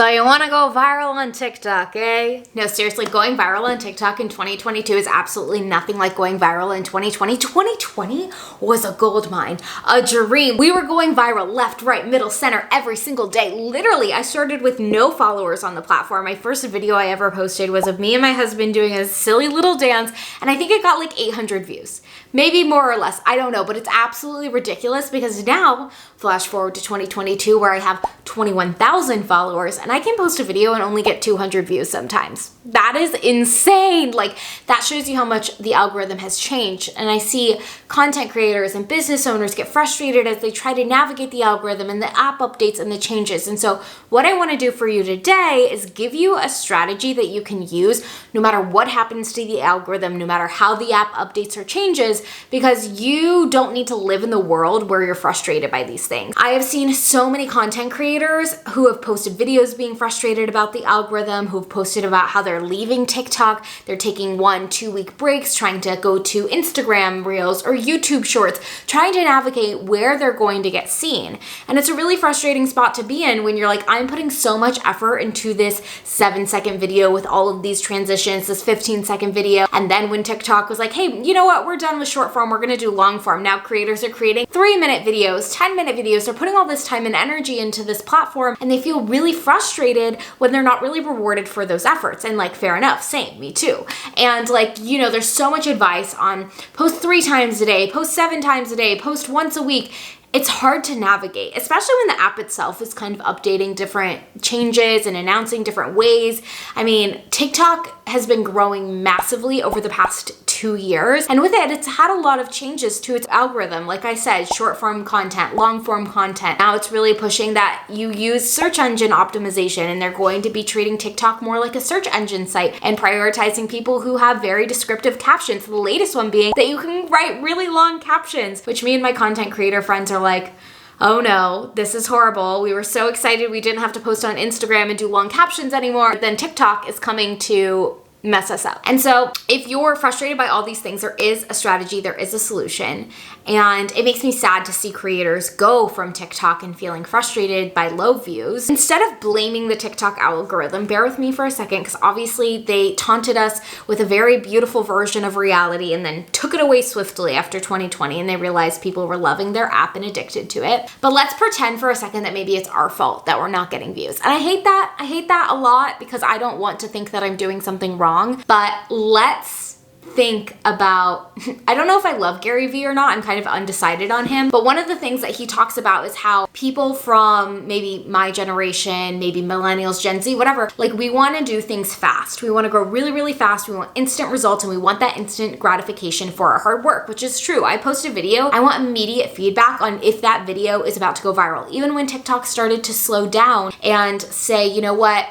So you want to go viral on TikTok, eh? No, seriously, going viral on TikTok in 2022 is absolutely nothing like going viral in 2020. 2020 was a gold mine, a dream. We were going viral left, right, middle, center every single day. Literally, I started with no followers on the platform. My first video I ever posted was of me and my husband doing a silly little dance, and I think it got like 800 views. Maybe more or less, I don't know, but it's absolutely ridiculous because now, flash forward to 2022 where I have 21,000 followers and I can post a video and only get 200 views sometimes. That is insane. Like, that shows you how much the algorithm has changed. And I see content creators and business owners get frustrated as they try to navigate the algorithm and the app updates and the changes. And so what I want to do for you today is give you a strategy that you can use no matter what happens to the algorithm, no matter how the app updates or changes, because you don't need to live in the world where you're frustrated by these things. I have seen so many content creators who have posted videos being frustrated about the algorithm, who've posted about how they're leaving TikTok, they're taking 1-2 week breaks, trying to go to Instagram Reels or YouTube Shorts, trying to navigate where they're going to get seen. And it's a really frustrating spot to be in when you're like, I'm putting so much effort into this 7-second video with all of these transitions, this 15-second video. And then when TikTok was like, hey, you know what? We're done with short form. We're going to do long form. Now creators are creating 3-minute videos, 10-minute videos. They're putting all this time and energy into this platform and they feel really frustrated when they're not really rewarded for those efforts. And like, fair enough, same, me too. And like, you know, there's so much advice on post 3 times a day, post 7 times a day, post once a week. It's hard to navigate, especially when the app itself is kind of updating different changes and announcing different ways. I mean, TikTok has been growing massively over the past 2 years. And with it, it's had a lot of changes to its algorithm. Like I said, short form content, long form content. Now it's really pushing that you use search engine optimization, and they're going to be treating TikTok more like a search engine site and prioritizing people who have very descriptive captions. The latest one being that you can write really long captions, which me and my content creator friends are like, oh no, this is horrible. We were so excited we didn't have to post on Instagram and do long captions anymore. Then TikTok is coming to mess us up. And so if you're frustrated by all these things, there is a strategy, there is a solution. And it makes me sad to see creators go from TikTok and feeling frustrated by low views. Instead of blaming the TikTok algorithm, bear with me for a second, because obviously they taunted us with a very beautiful version of reality and then took it away swiftly after 2020, and they realized people were loving their app and addicted to it. But let's pretend for a second that maybe it's our fault that we're not getting views. And I hate that. I hate that a lot because I don't want to think that I'm doing something wrong. But let's think about, I don't know if I love Gary Vee or not. I'm kind of undecided on him. But one of the things that he talks about is how people from maybe my generation, maybe millennials, Gen Z, whatever, like we want to do things fast. We want to grow really, really fast. We want instant results and we want that instant gratification for our hard work, which is true. I post a video, I want immediate feedback on if that video is about to go viral. Even when TikTok started to slow down and say, you know what,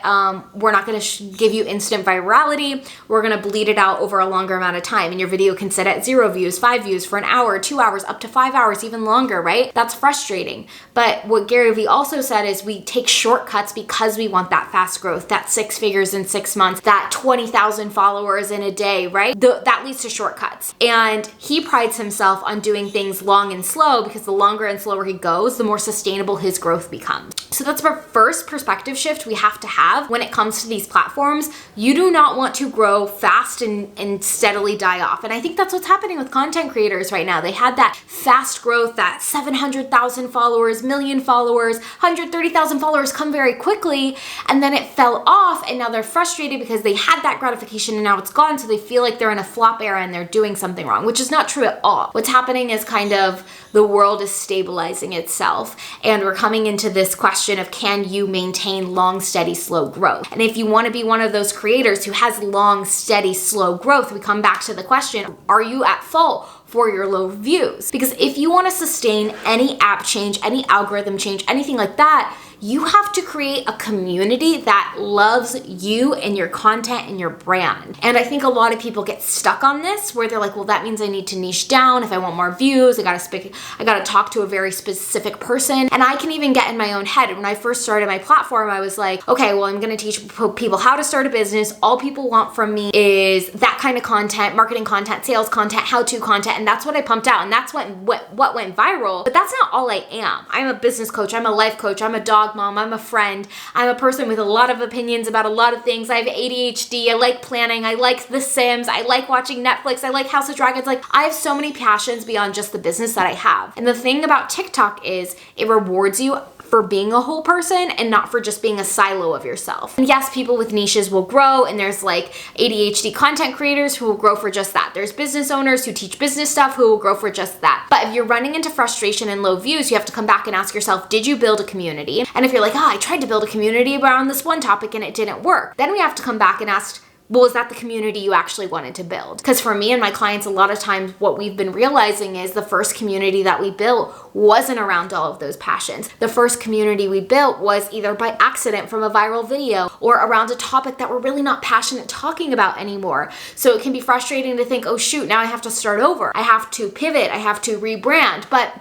we're not going to give you instant virality. We're going to bleed it out over a longer amount of time, and your video can sit at 0 views, 5 views for an hour, 2 hours, up to 5 hours, even longer, right? That's frustrating. But what Gary Vee also said is we take shortcuts because we want that fast growth, that 6 figures in 6 months, that 20,000 followers in a day, right? That leads to shortcuts. And he prides himself on doing things long and slow because the longer and slower he goes, the more sustainable his growth becomes. So that's our first perspective shift we have to have when it comes to these platforms. You do not want to grow fast and steadily die off. And I think that's what's happening with content creators right now. They had that fast growth, that 700,000 followers, million followers, 130,000 followers come very quickly, and then it fell off, and now they're frustrated because they had that gratification and now it's gone, so they feel like they're in a flop era and they're doing something wrong, which is not true at all. What's happening is kind of the world is stabilizing itself, and we're coming into this question of, can you maintain long, steady, slow growth? And if you want to be one of those creators who has long, steady, slow growth, we come back to the question, are you at fault for your low views? Because if you want to sustain any app change, any algorithm change, anything like that, you have to create a community that loves you and your content and your brand. And I think a lot of people get stuck on this where they're like, well, that means I need to niche down. If I want more views, I gotta talk to a very specific person. And I can even get in my own head. When I first started my platform, I was like, okay, well, I'm gonna teach people how to start a business. All people want from me is that kind of content, marketing content, sales content, how-to content. And that's what I pumped out. And that's what went viral. But that's not all I am. I'm a business coach. I'm a life coach. I'm a dog vlog mom, I'm a friend, I'm a person with a lot of opinions about a lot of things. I have ADHD, I like planning, I like The Sims, I like watching Netflix, I like House of Dragons. Like, I have so many passions beyond just the business that I have. And the thing about TikTok is it rewards you for being a whole person and not for just being a silo of yourself. And yes, people with niches will grow, and there's like ADHD content creators who will grow for just that. There's business owners who teach business stuff who will grow for just that. But if you're running into frustration and low views, you have to come back and ask yourself, did you build a community? And if you're like, I tried to build a community around this one topic and it didn't work, then we have to come back and ask, well, is that the community you actually wanted to build? Because for me and my clients, a lot of times what we've been realizing is the first community that we built wasn't around all of those passions. The first community we built was either by accident from a viral video or around a topic that we're really not passionate talking about anymore. So it can be frustrating to think, oh shoot, now I have to start over. I have to pivot, I have to rebrand. But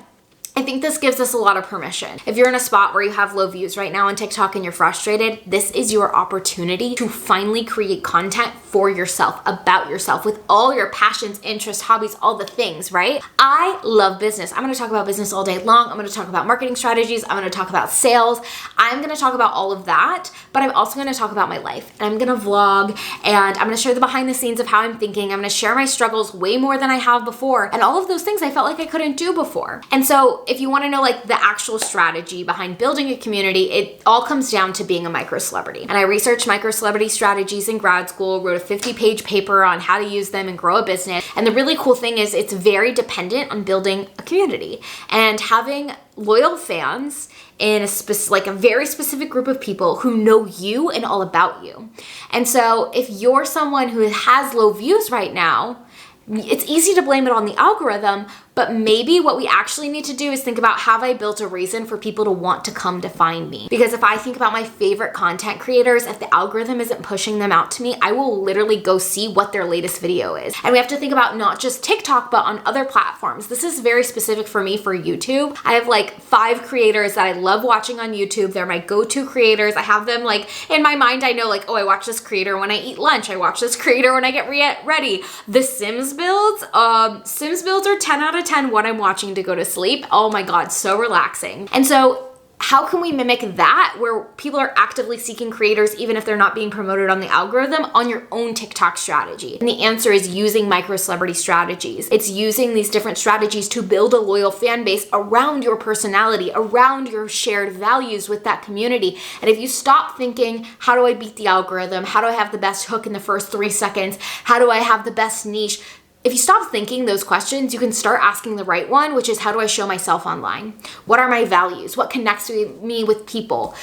I think this gives us a lot of permission. If you're in a spot where you have low views right now on TikTok and you're frustrated, this is your opportunity to finally create content for yourself, about yourself, with all your passions, interests, hobbies, all the things, right? I love business. I'm gonna talk about business all day long. I'm gonna talk about marketing strategies. I'm gonna talk about sales. I'm gonna talk about all of that, but I'm also gonna talk about my life. And I'm gonna vlog, and I'm gonna share the behind the scenes of how I'm thinking. I'm gonna share my struggles way more than I have before, and all of those things I felt like I couldn't do before. And so if you wanna know like the actual strategy behind building a community, it all comes down to being a micro celebrity. And I researched micro celebrity strategies in grad school, wrote a 50-page paper on how to use them and grow a business. And the really cool thing is it's very dependent on building a community and having loyal fans in a very specific group of people who know you and all about you. And so if you're someone who has low views right now, it's easy to blame it on the algorithm, but maybe what we actually need to do is think about, have I built a reason for people to want to come to find me? Because if I think about my favorite content creators, if the algorithm isn't pushing them out to me, I will literally go see what their latest video is. And we have to think about not just TikTok, but on other platforms. This is very specific for me for YouTube. I have like 5 creators that I love watching on YouTube. They're my go-to creators. I have them like in my mind. I know like, oh, I watch this creator when I eat lunch. I watch this creator when I get ready. The Sims builds are 10 out of 10 what I'm watching to go to sleep. Oh my God, so relaxing. And so how can we mimic that where people are actively seeking creators even if they're not being promoted on the algorithm on your own TikTok strategy? And the answer is using micro celebrity strategies. It's using these different strategies to build a loyal fan base around your personality, around your shared values with that community. And if you stop thinking, how do I beat the algorithm? How do I have the best hook in the first 3 seconds? How do I have the best niche? If you stop thinking those questions, you can start asking the right one, which is, how do I show myself online? What are my values? What connects me with people?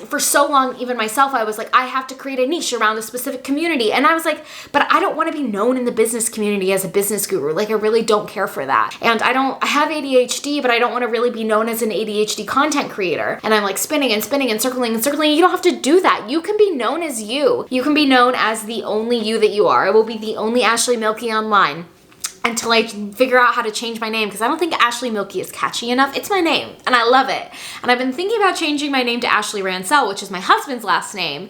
For so long, even myself, I was like, I have to create a niche around a specific community. And I was like, but I don't want to be known in the business community as a business guru. Like, I really don't care for that. And I have ADHD, but I don't want to really be known as an ADHD content creator. And I'm like spinning and spinning and circling and circling. You don't have to do that. You can be known as you. You can be known as the only you that you are. I will be the only Ashley Milky online until I figure out how to change my name, because I don't think Ashley Milky is catchy enough. It's my name and I love it. And I've been thinking about changing my name to Ashley Ransell, which is my husband's last name.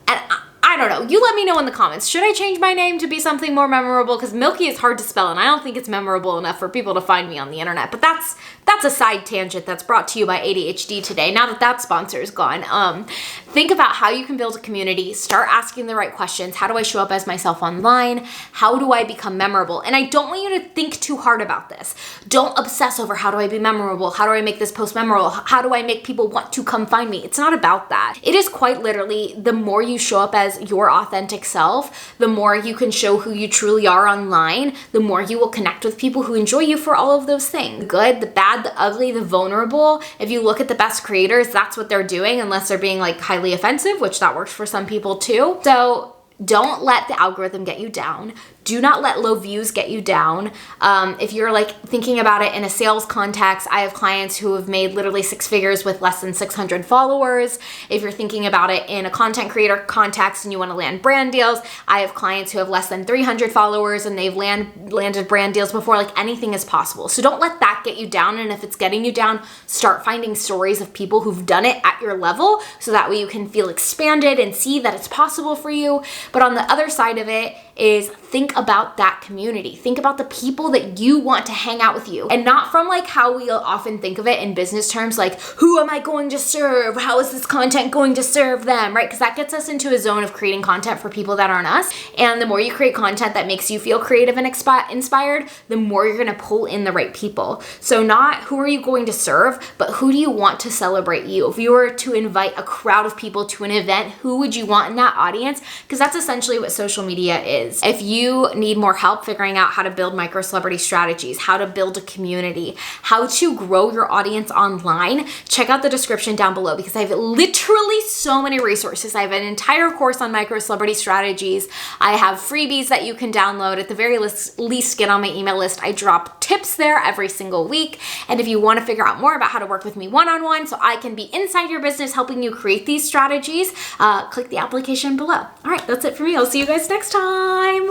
And I don't know. You let me know in the comments. Should I change my name to be something more memorable? Because Milky is hard to spell and I don't think it's memorable enough for people to find me on the internet. But that's a side tangent that's brought to you by ADHD today. Now that sponsor is gone. Think about how you can build a community. Start asking the right questions. How do I show up as myself online? How do I become memorable? And I don't want you to think too hard about this. Don't obsess over, how do I be memorable? How do I make this post memorable? How do I make people want to come find me? It's not about that. It is quite literally, the more you show up as your authentic self, the more you can show who you truly are online, the more you will connect with people who enjoy you for all of those things. The good, the bad, the ugly, the vulnerable. If you look at the best creators, that's what they're doing, unless they're being like highly offensive, which that works for some people too. So don't let the algorithm get you down. Do not let low views get you down. If you're like thinking about it in a sales context, I have clients who have made literally 6 figures with less than 600 followers. If you're thinking about it in a content creator context and you want to land brand deals, I have clients who have less than 300 followers and they've landed brand deals before. Like, anything is possible. So don't let that get you down. And if it's getting you down, start finding stories of people who've done it at your level, so that way you can feel expanded and see that it's possible for you. But on the other side of it, is think about that community. Think about the people that you want to hang out with you, and not from like how we often think of it in business terms, like who am I going to serve? How is this content going to serve them, right? Because that gets us into a zone of creating content for people that aren't us. And the more you create content that makes you feel creative and inspired, the more you're going to pull in the right people. So not who are you going to serve, but who do you want to celebrate you? If you were to invite a crowd of people to an event, who would you want in that audience? Because that's essentially what social media is. If you need more help figuring out how to build micro celebrity strategies, how to build a community, how to grow your audience online, check out the description down below, because I have literally so many resources. I have an entire course on micro celebrity strategies. I have freebies that you can download. At the very least, get on my email list. I drop tips there every single week. And if you want to figure out more about how to work with me one-on-one so I can be inside your business helping you create these strategies, click the application below. All right, that's it for me. I'll see you guys next time.